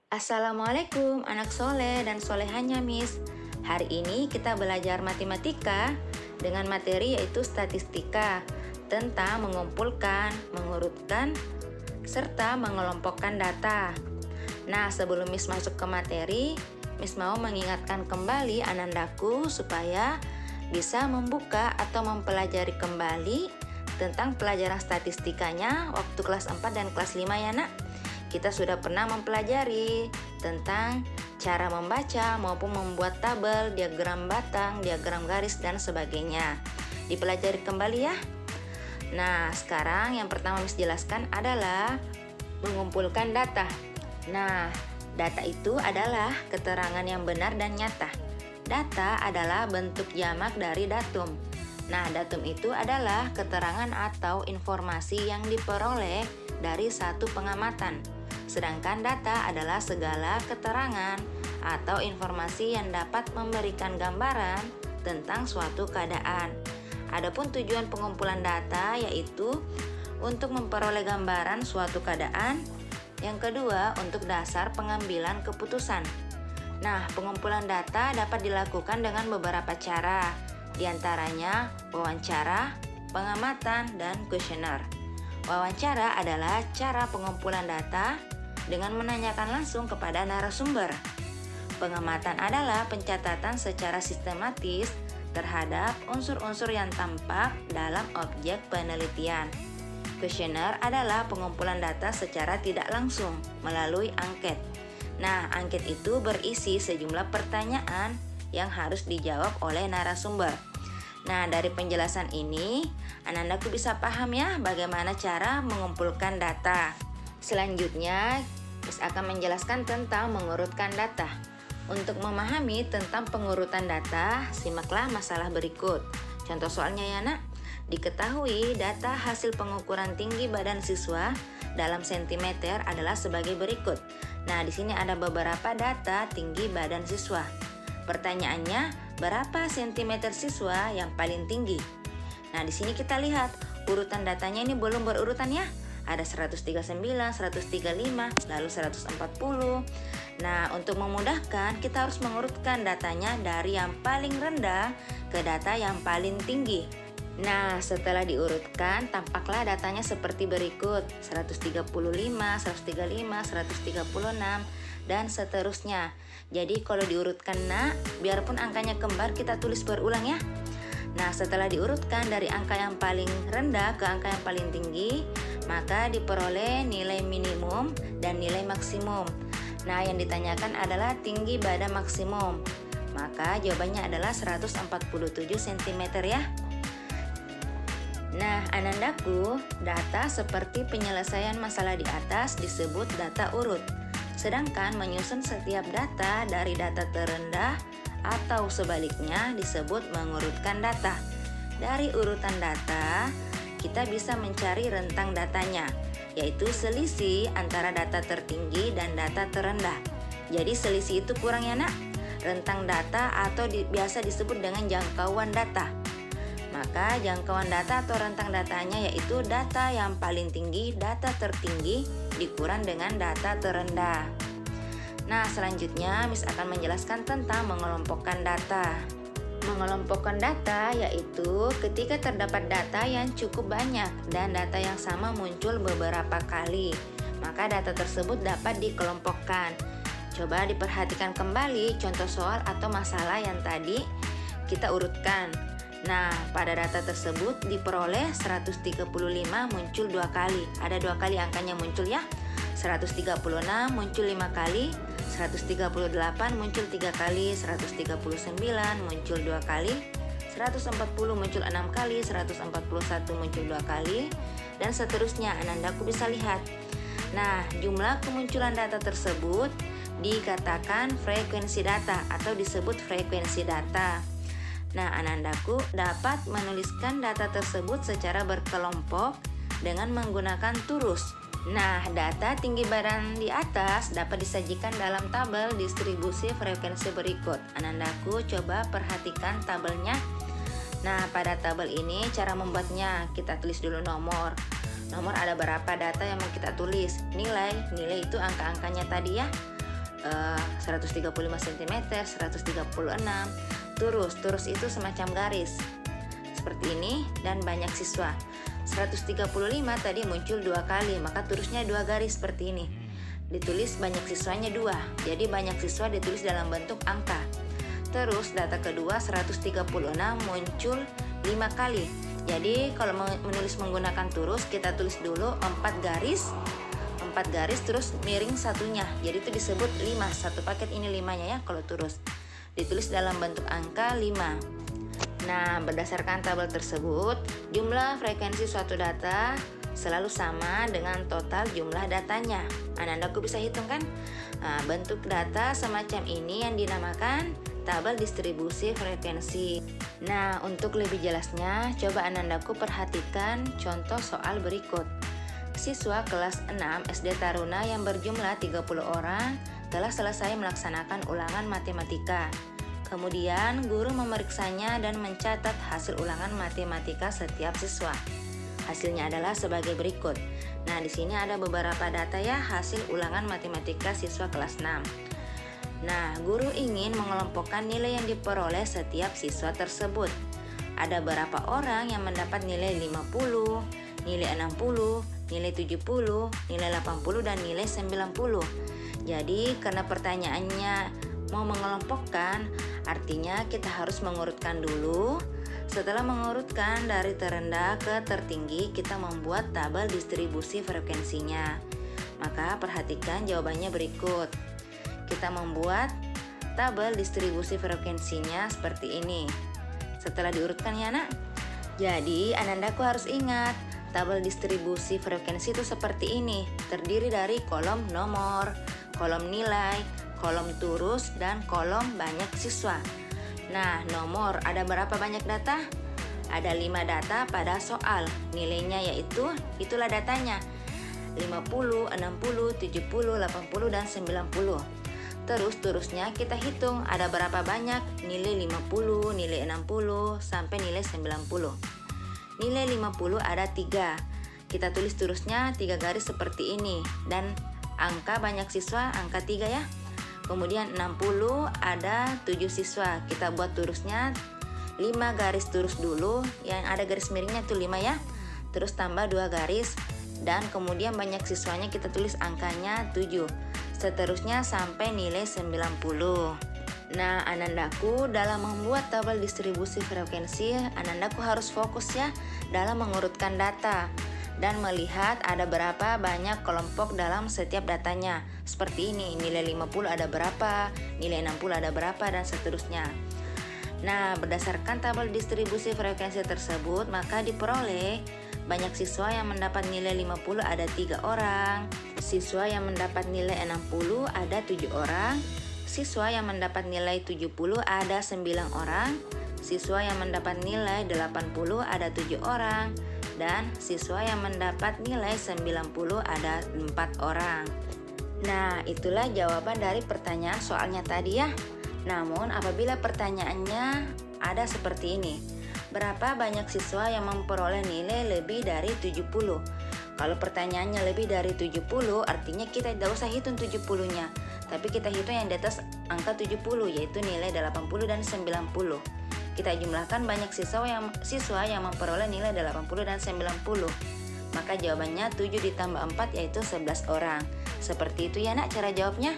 Assalamualaikum anak soleh dan solehannya Miss. Hari ini kita belajar matematika dengan materi yaitu statistika tentang mengumpulkan, mengurutkan, serta mengelompokkan data. Nah, sebelum Miss masuk ke materi, Miss mau mengingatkan kembali anandaku supaya bisa membuka atau mempelajari kembali tentang pelajaran statistikanya waktu kelas 4 dan kelas 5 ya nak. Kita sudah pernah mempelajari tentang cara membaca maupun membuat tabel, diagram batang, diagram garis, dan sebagainya. Dipelajari kembali ya. Nah, sekarang yang pertama Miss jelaskan adalah mengumpulkan data. Nah, data itu adalah keterangan yang benar dan nyata. Data adalah bentuk jamak dari datum. Nah, datum itu adalah keterangan atau informasi yang diperoleh dari satu pengamatan. Sedangkan data adalah segala keterangan atau informasi yang dapat memberikan gambaran tentang suatu keadaan. Adapun tujuan pengumpulan data yaitu untuk memperoleh gambaran suatu keadaan. Yang kedua, untuk dasar pengambilan keputusan. Nah, pengumpulan data dapat dilakukan dengan beberapa cara, di antaranya wawancara, pengamatan, dan kuesioner. Wawancara adalah cara pengumpulan data dengan menanyakan langsung kepada narasumber. Pengamatan adalah pencatatan secara sistematis terhadap unsur-unsur yang tampak dalam objek penelitian. Kuesioner adalah pengumpulan data secara tidak langsung melalui angket. Nah, angket itu berisi sejumlah pertanyaan yang harus dijawab oleh narasumber. Nah, dari penjelasan ini, anandaku bisa paham ya bagaimana cara mengumpulkan data. Selanjutnya, Miss akan menjelaskan tentang mengurutkan data. Untuk memahami tentang pengurutan data, simaklah masalah berikut. Contoh soalnya ya nak. Diketahui data hasil pengukuran tinggi badan siswa dalam sentimeter adalah sebagai berikut. Nah, di sini ada beberapa data tinggi badan siswa. Pertanyaannya, berapa sentimeter siswa yang paling tinggi? Nah, di sini kita lihat urutan datanya ini belum berurutan ya. Ada 139, 135, lalu 140. Nah, untuk memudahkan kita harus mengurutkan datanya dari yang paling rendah ke data yang paling tinggi. Nah, setelah diurutkan tampaklah datanya seperti berikut: 135, 135, 136, dan seterusnya. Jadi kalau diurutkan nak, biarpun angkanya kembar kita tulis berulang ya. Nah, setelah diurutkan dari angka yang paling rendah ke angka yang paling tinggi, maka diperoleh nilai minimum dan nilai maksimum. Nah, yang ditanyakan adalah tinggi badan maksimum. Maka jawabannya adalah 147 cm ya. Nah, anandaku, data seperti penyelesaian masalah di atas disebut data urut. Sedangkan menyusun setiap data dari data terendah atau sebaliknya disebut mengurutkan data. Dari urutan data, kita bisa mencari rentang datanya, yaitu selisih antara data tertinggi dan data terendah. Jadi selisih itu kurang ya nak. Rentang data atau biasa disebut dengan jangkauan data. Maka jangkauan data atau rentang datanya yaitu data yang paling tinggi, data tertinggi dikurang dengan data terendah. Nah, selanjutnya Miss akan menjelaskan tentang mengelompokkan data. Mengelompokkan data yaitu ketika terdapat data yang cukup banyak dan data yang sama muncul beberapa kali, maka data tersebut dapat dikelompokkan. Coba diperhatikan kembali contoh soal atau masalah yang tadi kita urutkan. Nah, pada data tersebut diperoleh 135 muncul 2 kali. Ada 2 kali angkanya muncul ya. 136 muncul 5 kali, 138 muncul 3 kali, 139 muncul 2 kali, 140 muncul 6 kali, 141 muncul 2 kali, dan seterusnya. Anandaku bisa lihat. Nah, jumlah kemunculan data tersebut dikatakan frekuensi data atau disebut frekuensi data. Nah, anandaku dapat menuliskan data tersebut secara berkelompok dengan menggunakan turus. Nah, data tinggi badan di atas dapat disajikan dalam tabel distribusi frekuensi berikut. Anandaku coba perhatikan tabelnya. Nah, pada tabel ini cara membuatnya, kita tulis dulu nomor. Nomor ada berapa data yang mau kita tulis. Nilai itu angka-angkanya tadi ya. 135 cm, 136. Turus itu semacam garis seperti ini, dan banyak siswa. 135 tadi muncul 2 kali, maka turusnya 2 garis seperti ini. Ditulis banyak siswanya 2, jadi banyak siswa ditulis dalam bentuk angka. Terus data kedua 136 muncul 5 kali. Jadi kalau menulis menggunakan turus, kita tulis dulu 4 garis terus miring satunya, jadi itu disebut 5. Satu paket ini 5-nya ya kalau turus. Ditulis dalam bentuk angka 5. Nah, berdasarkan tabel tersebut, jumlah frekuensi suatu data selalu sama dengan total jumlah datanya. Anandaku bisa hitung kan? Nah, bentuk data semacam ini yang dinamakan tabel distribusi frekuensi. Nah, untuk lebih jelasnya, coba Anandaku perhatikan contoh soal berikut. Siswa kelas 6 SD Taruna yang berjumlah 30 orang telah selesai melaksanakan ulangan matematika. Kemudian, guru memeriksanya dan mencatat hasil ulangan matematika setiap siswa. Hasilnya adalah sebagai berikut. Nah, di sini ada beberapa data ya hasil ulangan matematika siswa kelas 6. Nah, guru ingin mengelompokkan nilai yang diperoleh setiap siswa tersebut. Ada berapa orang yang mendapat nilai 50, nilai 60, nilai 70, nilai 80, dan nilai 90. Jadi, karena pertanyaannya mau mengelompokkan, artinya kita harus mengurutkan dulu. Setelah mengurutkan dari terendah ke tertinggi, kita membuat tabel distribusi frekuensinya. Maka perhatikan jawabannya berikut. Kita membuat tabel distribusi frekuensinya seperti ini. Setelah diurutkan ya nak. Jadi Anandaku harus ingat, tabel distribusi frekuensi itu seperti ini. Terdiri dari kolom nomor, kolom nilai, kolom turus, dan kolom banyak siswa. Nah, nomor ada berapa banyak data? Ada 5 data pada soal. Nilainya yaitu, itulah datanya. 50, 60, 70, 80, dan 90. Terus turusnya kita hitung ada berapa banyak nilai 50, nilai 60, sampai nilai 90. Nilai 50 ada 3. Kita tulis turusnya 3 garis seperti ini. Dan angka banyak siswa angka 3 ya. Kemudian 60 ada 7 siswa. Kita buat turusnya 5 garis turus dulu. Yang ada garis miringnya itu 5 ya. Terus tambah 2 garis. Dan kemudian banyak siswanya kita tulis angkanya 7. Seterusnya sampai nilai 90. Nah, Anandaku dalam membuat tabel distribusi frekuensi, Anandaku harus fokus ya dalam mengurutkan data dan melihat ada berapa banyak kelompok dalam setiap datanya. Seperti ini, nilai 50 ada berapa, nilai 60 ada berapa, dan seterusnya. Nah, berdasarkan tabel distribusi frekuensi tersebut, maka diperoleh banyak siswa yang mendapat nilai 50 ada 3 orang, siswa yang mendapat nilai 60 ada 7 orang, siswa yang mendapat nilai 70 ada 9 orang, siswa yang mendapat nilai 80 ada 7 orang, dan siswa yang mendapat nilai 90 ada 4 orang. Nah, itulah jawaban dari pertanyaan soalnya tadi ya. Namun, apabila pertanyaannya ada seperti ini, berapa banyak siswa yang memperoleh nilai lebih dari 70? Kalau pertanyaannya lebih dari 70, artinya kita tidak usah hitung 70-nya, tapi kita hitung yang di atas angka 70, yaitu nilai 80 dan 90. Kita jumlahkan banyak siswa yang memperoleh nilai 80 dan 90. Maka jawabannya 7 ditambah 4 yaitu 11 orang. Seperti itu ya nak cara jawabnya.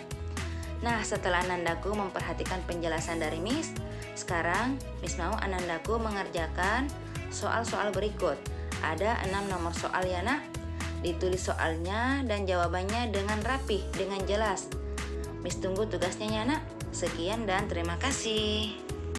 Nah, setelah Anandaku memperhatikan penjelasan dari Miss, sekarang Miss mau Anandaku mengerjakan soal-soal berikut. Ada 6 nomor soal ya nak. Ditulis soalnya dan jawabannya dengan rapih, dengan jelas. Miss tunggu tugasnya ya nak. Sekian dan terima kasih.